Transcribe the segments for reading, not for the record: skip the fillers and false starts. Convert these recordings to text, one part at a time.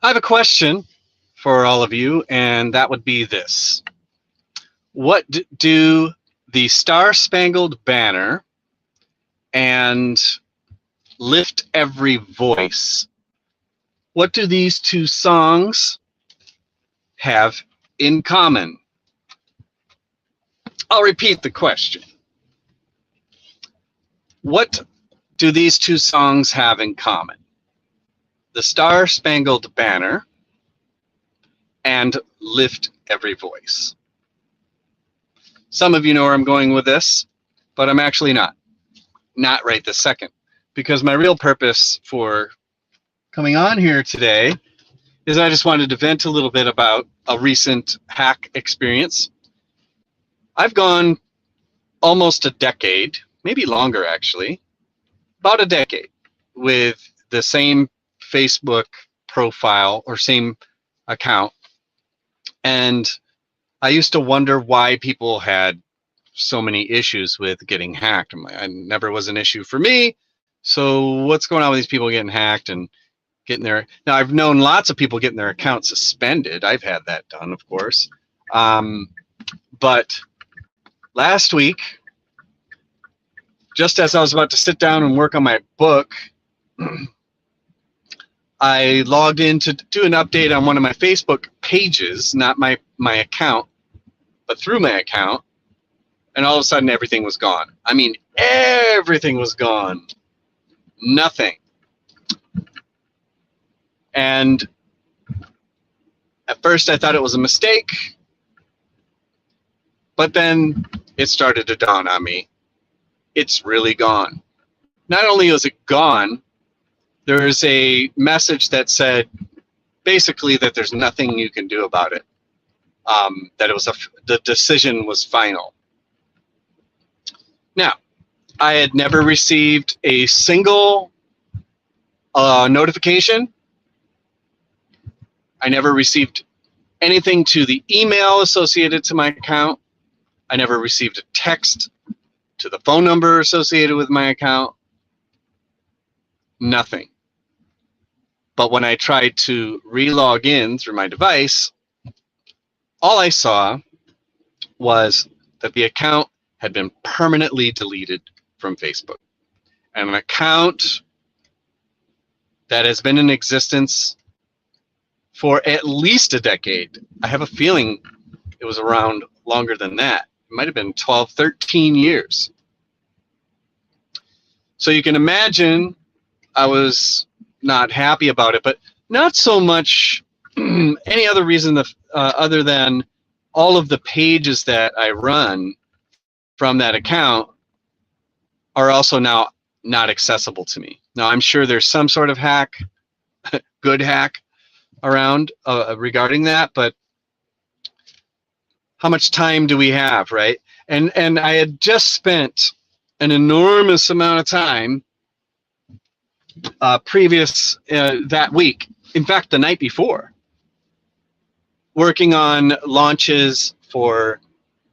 I have a question for all of you, and that would be this. What do the Star Spangled Banner and Lift Every Voice, what do these two songs have in common? I'll repeat the question. What do these two songs have in common? The Star Spangled Banner and Lift Every Voice. Some of you know where I'm going with this, but I'm actually not. Not right this second. Because my real purpose for coming on here today is I just wanted to vent a little bit about a recent hack experience. I've gone almost a decade, maybe longer actually, about a decade, with the same Facebook profile or same account. And I used to wonder why people had so many issues with getting hacked. I never was an issue for me. So what's going on with these people getting hacked and getting their... Now, I've known lots of people getting their accounts suspended. I've had that done, of course. But last week, just as I was about to sit down and work on my book, I logged in to do an update on one of my Facebook pages, not my account, but through my account, and all of a sudden everything was gone. I mean, everything was gone. Nothing. And at first I thought it was a mistake, but then it started to dawn on me. It's really gone. Not only was it gone, there is a message that said basically that there's nothing you can do about it. That it was the decision was final. Now, I had never received a single notification. I never received anything to the email associated to my account. I never received a text to the phone number associated with my account. Nothing. But when I tried to re-log in through my device, all I saw was that the account had been permanently deleted from Facebook. And an account that has been in existence for at least a decade. I have a feeling it was around longer than that. It might have been 12, 13 years. So you can imagine I was not happy about it, but not so much any other reason other than all of the pages that I run from that account are also now not accessible to me. Now, I'm sure there's some sort of hack, good hack around regarding that, but how much time do we have, right? And I had just spent an enormous amount of time previous that week, in fact, the night before, working on launches for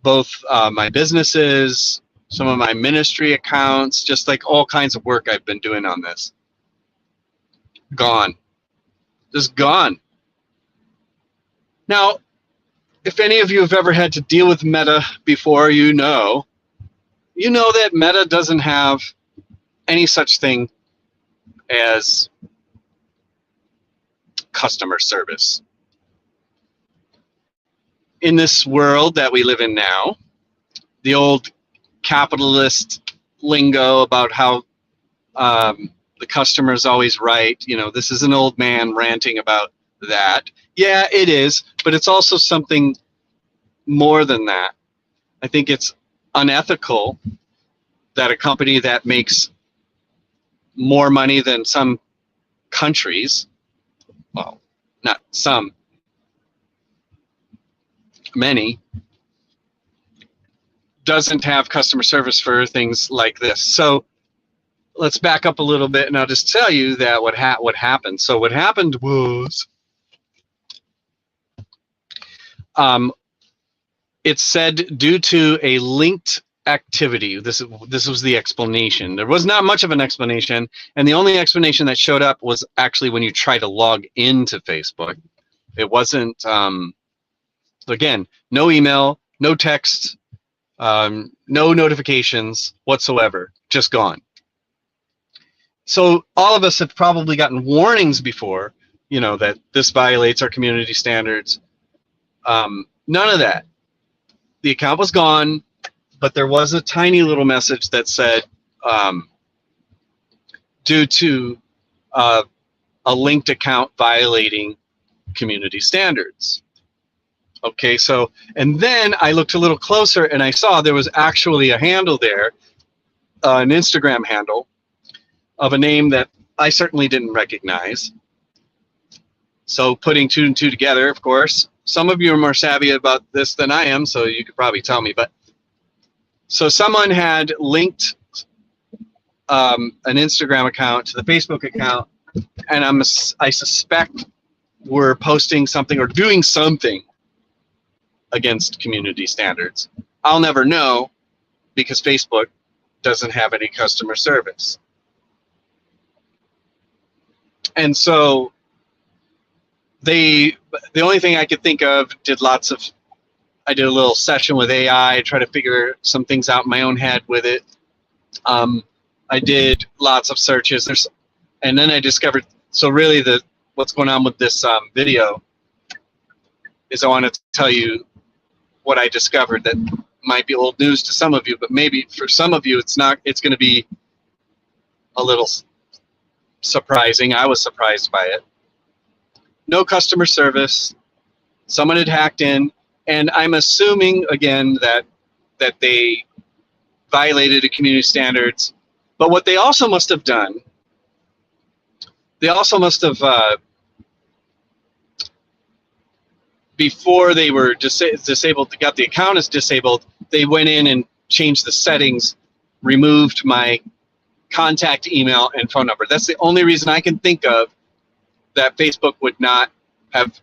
both my businesses, some of my ministry accounts, just like all kinds of work I've been doing on this. Gone. Just gone. Now, if any of you have ever had to deal with Meta before, you know that Meta doesn't have any such thing as customer service. In this world that we live in now, the old capitalist lingo about how the customer's always right, this is an old man ranting about that. Yeah, it is, but it's also something more than that. I think it's unethical that a company that makes more money than some countries, well, not some, many, doesn't have customer service for things like this. So let's back up a little bit, and I'll just tell you that what happened. So what happened was, it said due to a linked activity. This was the explanation. There was not much of an explanation, and the only explanation that showed up was actually when you try to log into Facebook. It wasn't, again, no email, no text, no notifications whatsoever, just gone. So all of us have probably gotten warnings before, you know, that this violates our community standards. None of that. The account was gone, but there was a tiny little message that said, due to a linked account violating community standards. Okay, so, and then I looked a little closer and I saw there was actually a handle there, an Instagram handle of a name that I certainly didn't recognize. So putting two and two together, of course, some of you are more savvy about this than I am, so you could probably tell me, but so someone had linked an Instagram account to the Facebook account, and I suspect we're posting something or doing something against community standards. I'll never know because Facebook doesn't have any customer service. And so the only thing I could think of, I did a little session with AI, try to figure some things out in my own head with it. I did lots of searches, and then I discovered, so really what's going on with this video is I want to tell you what I discovered that might be old news to some of you, but maybe for some of you it's not. It's going to be a little surprising. I was surprised by it. No customer service. Someone had hacked in, and I'm assuming again that they violated the community standards. But what they also must have done, they also must have before they were disabled, got the account as disabled, they went in and changed the settings, removed my contact email and phone number. That's the only reason I can think of that Facebook would not have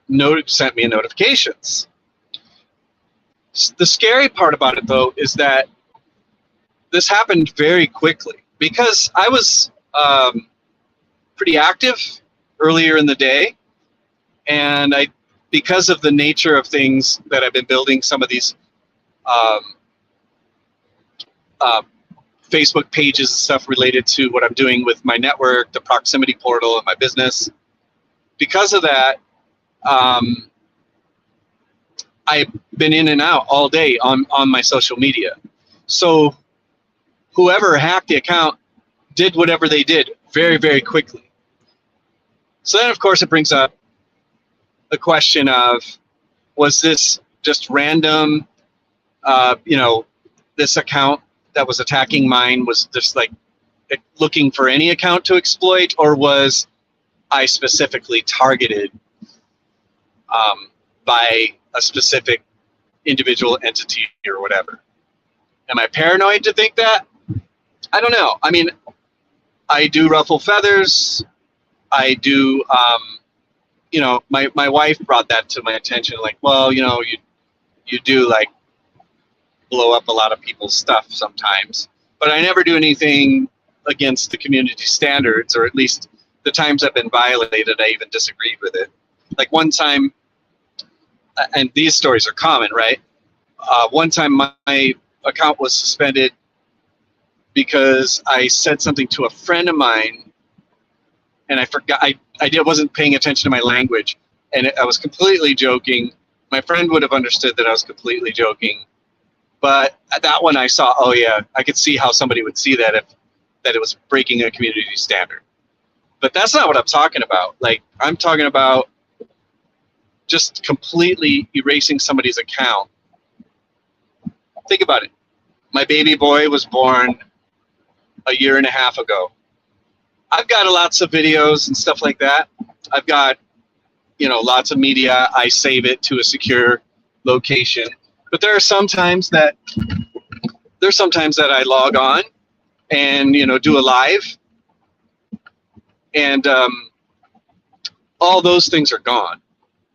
sent me notifications. The scary part about it, though, is that this happened very quickly because I was pretty active earlier in the day, and because of the nature of things that I've been building, some of these Facebook pages and stuff related to what I'm doing with my network, the proximity portal, and my business. Because of that, I've been in and out all day on my social media. So whoever hacked the account did whatever they did very, very quickly. So then, of course, it brings up the question of, was this just random, this account that was attacking mine was just like looking for any account to exploit, or was I specifically targeted by a specific individual entity or whatever? Am I paranoid to think that? I don't know. I mean, I do ruffle feathers. I do, my wife brought that to my attention. Like, well, you do like blow up a lot of people's stuff sometimes, but I never do anything against the community standards, or at least the times I've been violated, I even disagreed with it. Like one time, and these stories are common, right? One time my account was suspended because I said something to a friend of mine, and I forgot, I wasn't paying attention to my language, and I was completely joking. My friend would have understood that I was completely joking, but at that one I saw, oh yeah, I could see how somebody would see that that it was breaking a community standard. But that's not what I'm talking about. Like, I'm talking about just completely erasing somebody's account. Think about it. My baby boy was born a year and a half ago. I've got lots of videos and stuff like that. I've got, lots of media. I save it to a secure location. But there are some times that I log on and, do a live, and all those things are gone,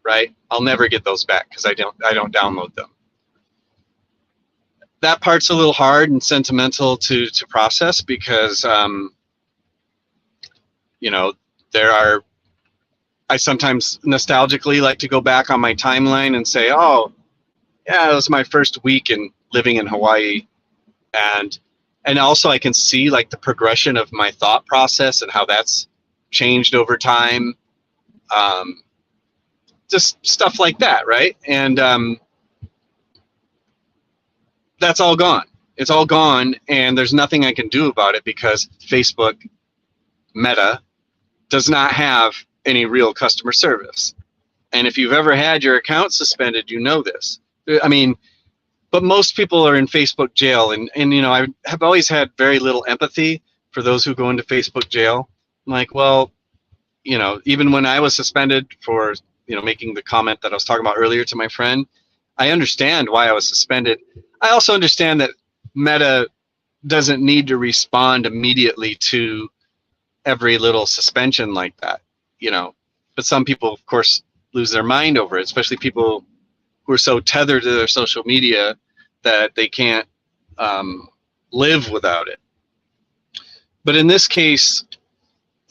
right? I'll never get those back because I don't download them. that part's a little hard and sentimental to process because you know, there are, I sometimes nostalgically like to go back on my timeline and say, oh yeah, it was my first week in living in Hawaii, and also I can see like the progression of my thought process and how that's changed over time. Just stuff like that, right? And that's all gone. It's all gone, and there's nothing I can do about it because Facebook, Meta, does not have any real customer service. And if you've ever had your account suspended, you know this. I mean, but most people are in Facebook jail, and you know, I have always had very little empathy for those who go into Facebook jail. I'm like, well, you know, even when I was suspended for, you know, making the comment that I was talking about earlier to my friend, I understand why I was suspended. I also understand that Meta doesn't need to respond immediately to every little suspension like that, you know. But some people, of course, lose their mind over it, especially people who are so tethered to their social media that they can't live without it. But in this case,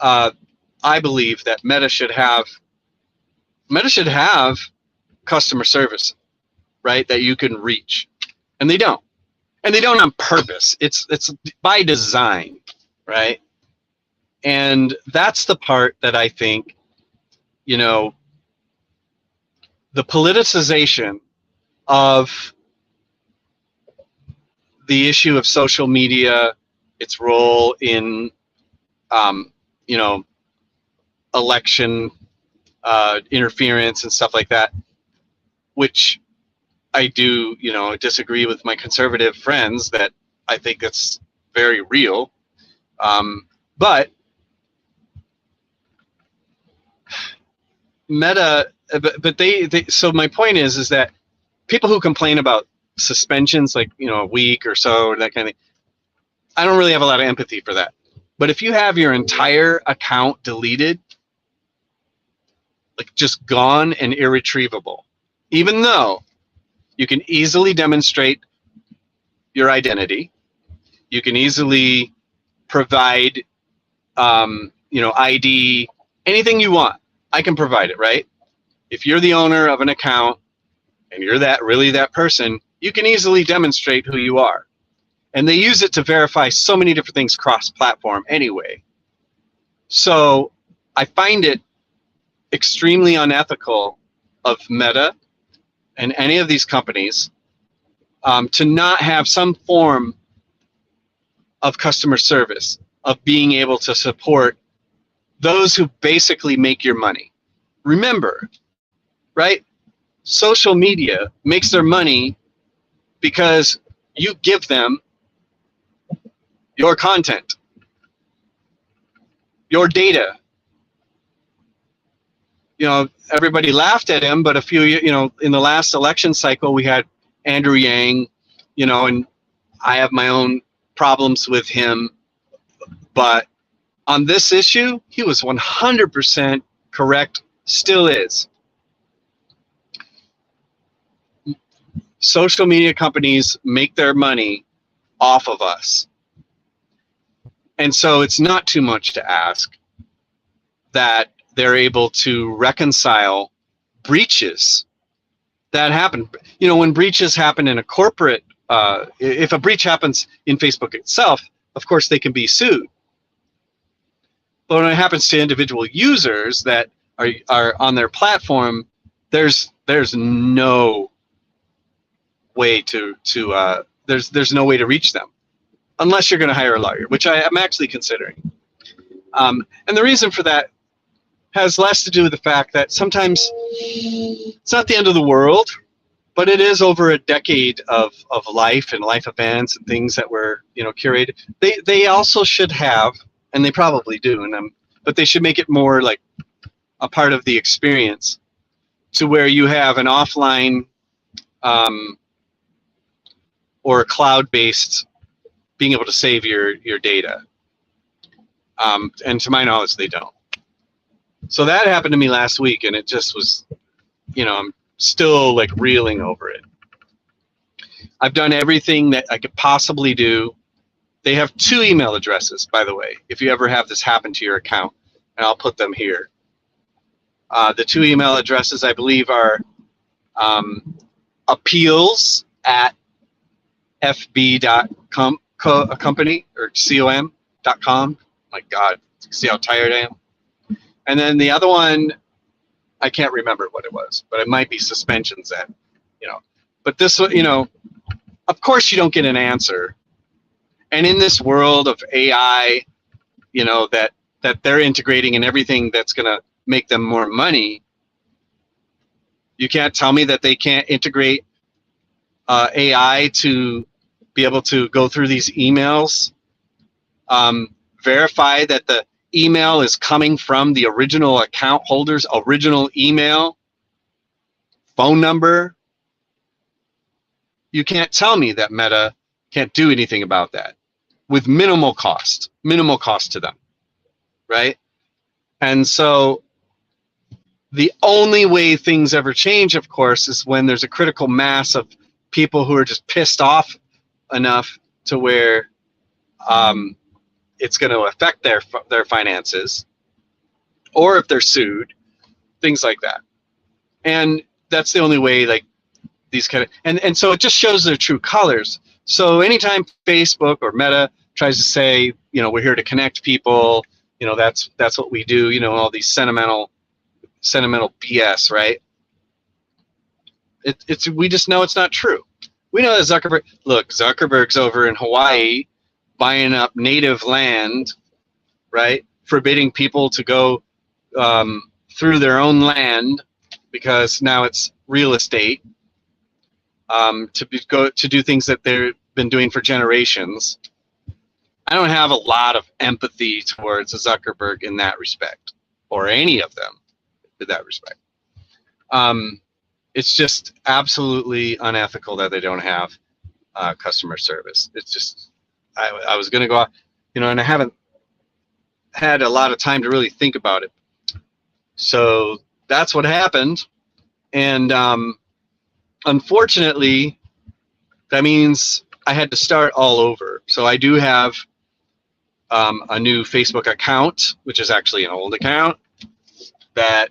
I believe that Meta should have customer service, right? That you can reach, and they don't on purpose. It's by design, right? And that's the part that I think, you know, the politicization of the issue of social media, its role in, you know, election interference and stuff like that, which I do, you know, disagree with my conservative friends that I think that's very real. But Meta, but they so my point is that people who complain about suspensions, like, you know, a week or so, or that kind of thing, I don't really have a lot of empathy for that. But if you have your entire account deleted, like just gone and irretrievable, even though you can easily demonstrate your identity, you can easily provide, you know, ID, anything you want, I can provide it, right? If you're the owner of an account and you're really that person, you can easily demonstrate who you are. And they use it to verify so many different things cross-platform anyway. So I find it extremely unethical of Meta and any of these companies to not have some form of customer service, of being able to support those who basically make your money. Remember, right? Social media makes their money because you give them your content, your data. You know, everybody laughed at him, but a few, you know, in the last election cycle, we had Andrew Yang, you know, and I have my own problems with him, but on this issue, he was 100% correct, still is. Social media companies make their money off of us. And so it's not too much to ask that they're able to reconcile breaches that happen. You know, when breaches happen in a corporate, if a breach happens in Facebook itself, of course they can be sued. But when it happens to individual users that are on their platform, there's no way there's no way to reach them unless you're going to hire a lawyer, which I am actually considering. And the reason for that has less to do with the fact that sometimes it's not the end of the world, but it is over a decade of life and life events and things that were, you know, curated. They also should have, and they probably do, but they should make it more like a part of the experience, to where you have an offline or a cloud-based being able to save your data. And to my knowledge, they don't. So that happened to me last week, and it just was, you know, I'm still like reeling over it. I've done everything that I could possibly do. They have 2 email addresses, by the way, if you ever have this happen to your account, and I'll put them here. The 2 email addresses, I believe, are appeals at fb.com company or com. My God, see how tired I am. And then the other one, I can't remember what it was, but it might be suspensions at, But this, of course you don't get an answer. And in this world of AI, that they're integrating in everything that's going to make them more money, you can't tell me that they can't integrate AI to be able to go through these emails, verify that the email is coming from the original account holder's original email, phone number. You can't tell me that Meta can't do anything about that with minimal cost to them, right? And so the only way things ever change, of course, is when there's a critical mass of people who are just pissed off enough to where it's going to affect their finances, or if they're sued, things like that. And that's the only way, like, these kind of, and so it just shows their true colors. So anytime Facebook or Meta tries to say, we're here to connect people, that's what we do, all these sentimental BS, right? We just know it's not true. We know that Zuckerberg's over in Hawaii buying up native land, right? Forbidding people to go through their own land because now it's real estate, to do things that they've been doing for generations. I don't have a lot of empathy towards Zuckerberg in that respect, or any of them in that respect. It's just absolutely unethical that they don't have customer service. It's just, I was going to go out, and I haven't had a lot of time to really think about it. So that's what happened. And unfortunately, that means I had to start all over. So I do have a new Facebook account, which is actually an old account that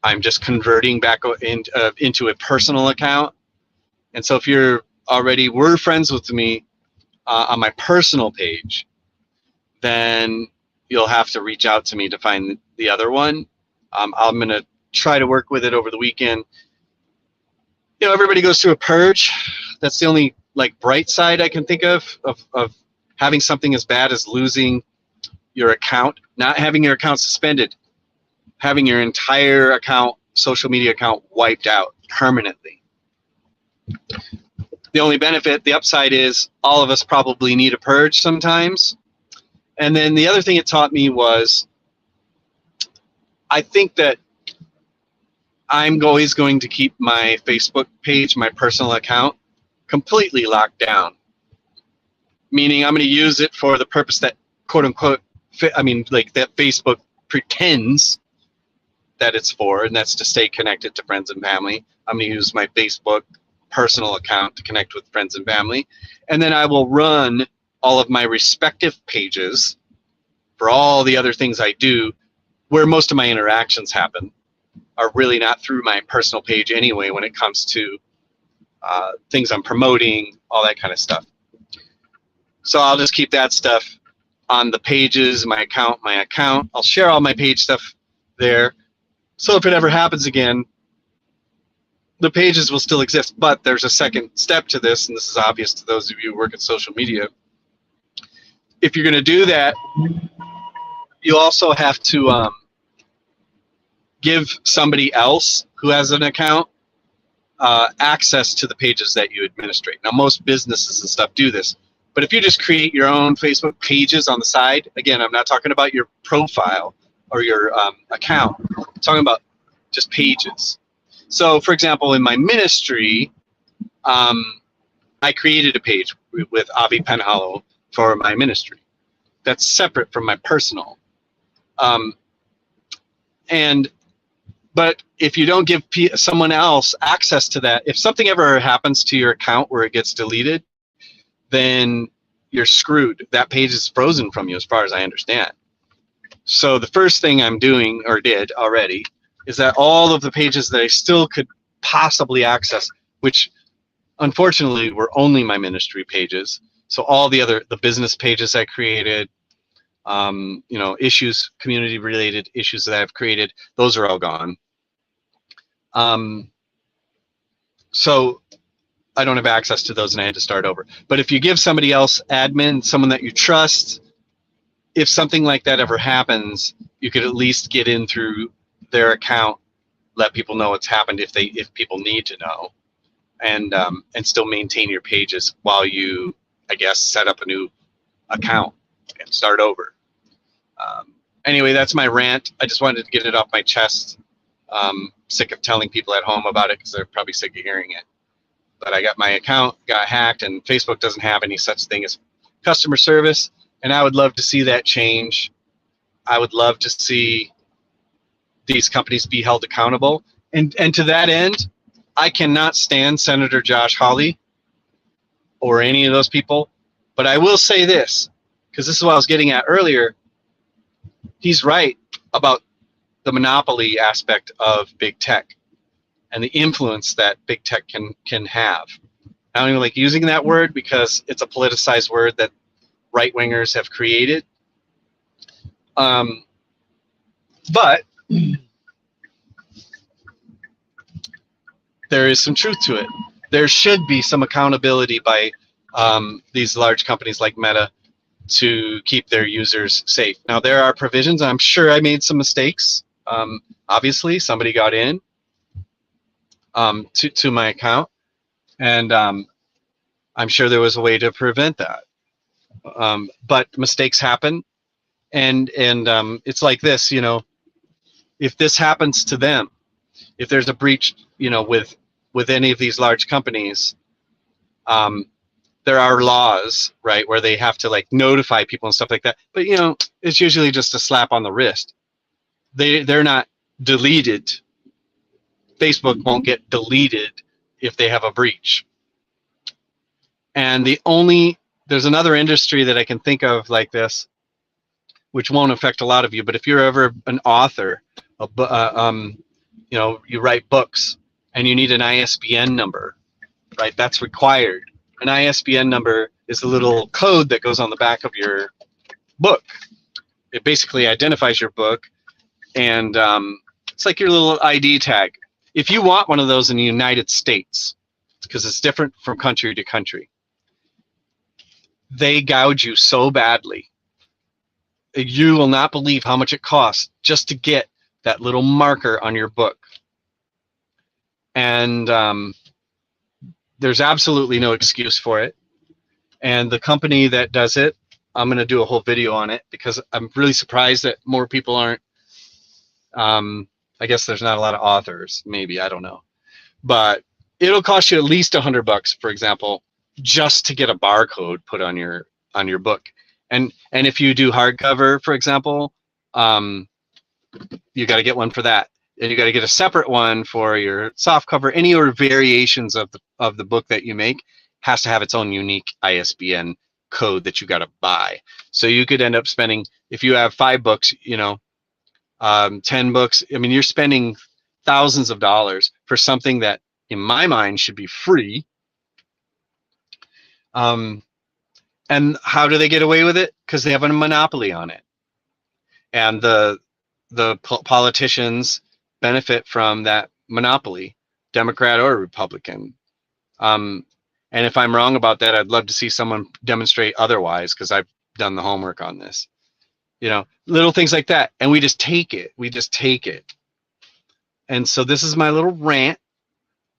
I'm just converting back into a personal account. And so if you're were friends with me on my personal page, then you'll have to reach out to me to find the other one. I'm going to try to work with it over the weekend. Everybody goes through a purge. That's the only bright side I can think of having something as bad as losing your account, not having your account suspended, having your entire account, social media account, wiped out permanently. The only benefit, the upside, is all of us probably need a purge sometimes. And then the other thing it taught me was, I think that I'm always going to keep my Facebook page, my personal account, completely locked down. Meaning I'm going to use it for the purpose that, quote unquote, that Facebook pretends that it's for, and that's to stay connected to friends and family. I'm going to use my Facebook personal account to connect with friends and family. And then I will run all of my respective pages for all the other things I do, where most of my interactions happen are really not through my personal page anyway when it comes to things I'm promoting, all that kind of stuff. So I'll just keep that stuff on the pages, my account. I'll share all my page stuff there. So if it ever happens again, the pages will still exist. But there's a second step to this, and this is obvious to those of you who work in social media. If you're going to do that, you also have to give somebody else who has an account access to the pages that you administrate. Now, most businesses and stuff do this. But if you just create your own Facebook pages on the side, again, I'm not talking about your profile or your account. I'm talking about just pages. So, for example, in my ministry, I created a page with Avi Penhallow for my ministry. That's separate from my personal. And But if you don't give someone else access to that, if something ever happens to your account where it gets deleted, then you're screwed. That page is frozen from you as far as I understand. So the first thing I'm doing, or did already, is that all of the pages that I still could possibly access, which unfortunately were only my ministry pages. So all the business pages I created, you know, issues, community related issues that I've created, those are all gone. So I don't have access to those and I had to start over. But if you give somebody else admin, someone that you trust, if something like that ever happens, you could at least get in through their account, let people know what's happened if people need to know, and still maintain your pages while you, I guess, set up a new account and start over. Anyway, that's my rant. I just wanted to get it off my chest. Sick of telling people at home about it because they're probably sick of hearing it. But I got my account got hacked, and Facebook doesn't have any such thing as customer service, and I would love to see that change. I would love to see these companies be held accountable. And to that end, I cannot stand Senator Josh Hawley or any of those people. But I will say this, because this is what I was getting at earlier. He's right about the monopoly aspect of big tech and the influence that big tech can have. I don't even like using that word because it's a politicized word that right-wingers have created. But there is some truth to it. There should be some accountability by these large companies like Meta to keep their users safe. Now, there are provisions. I'm sure I made some mistakes. Obviously, somebody got in to my account, and I'm sure there was a way to prevent that. But mistakes happen, and it's like this, you know, if this happens to them, if there's a breach, you know, with any of these large companies, there are laws, right, where they have to like notify people and stuff like that. But you know, it's usually just a slap on the wrist. They're not deleted. Facebook won't get deleted if they have a breach. And there's another industry that I can think of like this, which won't affect a lot of you. But if you're ever an author, you know, you write books and you need an ISBN number, right? That's required. An ISBN number is a little code that goes on the back of your book. It basically identifies your book, and it's like your little ID tag. If you want one of those in the United States, because it's different from country to country, they gouge you so badly. You will not believe how much it costs just to get that little marker on your book. And there's absolutely no excuse for it. And the company that does it, I'm going to do a whole video on it because I'm really surprised that more people aren't. I guess there's not a lot of authors, maybe, I don't know. But it'll cost you at least $100, for example, just to get a barcode put on your book. And if you do hardcover, for example, you got to get one for that. And you got to get a separate one for your soft cover. Any or variations of the book that you make has to have its own unique ISBN code that you got to buy. So you could end up spending, if you have 5 books, you know, 10 books. I mean, you're spending thousands of dollars for something that, in my mind, should be free. And how do they get away with it? Because they have a monopoly on it, and the politicians benefit from that monopoly, Democrat or Republican. And if I'm wrong about that, I'd love to see someone demonstrate otherwise, because I've done the homework on this. You know, little things like that, and we just take it. We just take it. And so this is my little rant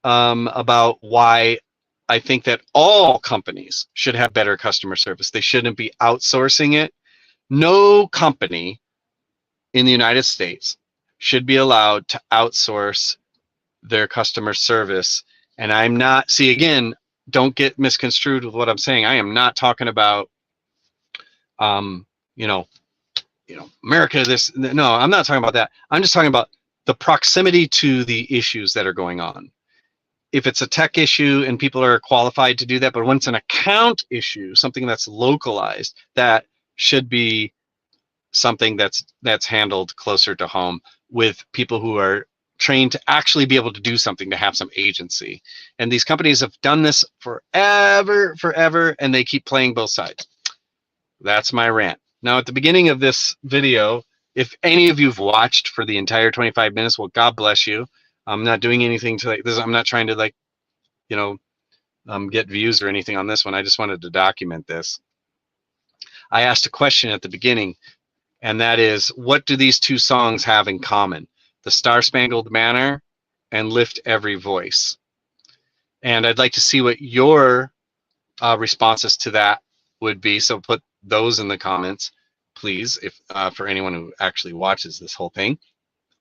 about why I think that all companies should have better customer service. They shouldn't be outsourcing it. No company in the United States should be allowed to outsource their customer service. And I'm not, see, again, don't get misconstrued with what I'm saying. I am not talking about, you know, America, this, no, I'm not talking about that. I'm just talking about the proximity to the issues that are going on. If it's a tech issue and people are qualified to do that, but when it's an account issue, something that's localized, that should be something that's handled closer to home with people who are trained to actually be able to do something, to have some agency. And these companies have done this forever, and they keep playing both sides. That's my rant. Now, at the beginning of this video, if any of you've watched for the entire 25 minutes, well, God bless you. I'm not doing anything to like this. I'm not trying to like, you know, get views or anything on this one. I just wanted to document this. I asked a question at the beginning, and that is, what do these two songs have in common? The Star Spangled Banner and Lift Every Voice. And I'd like to see what your responses to that would be. So put those in the comments, please, if for anyone who actually watches this whole thing.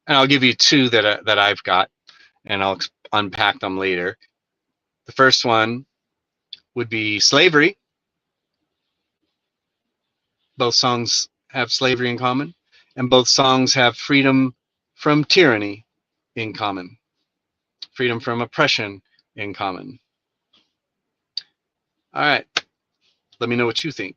And I'll give you two that I've got, and I'll unpack them later. The first one would be slavery. Both songs have slavery in common, and both songs have freedom from tyranny in common, freedom from oppression in common. All right, let me know what you think.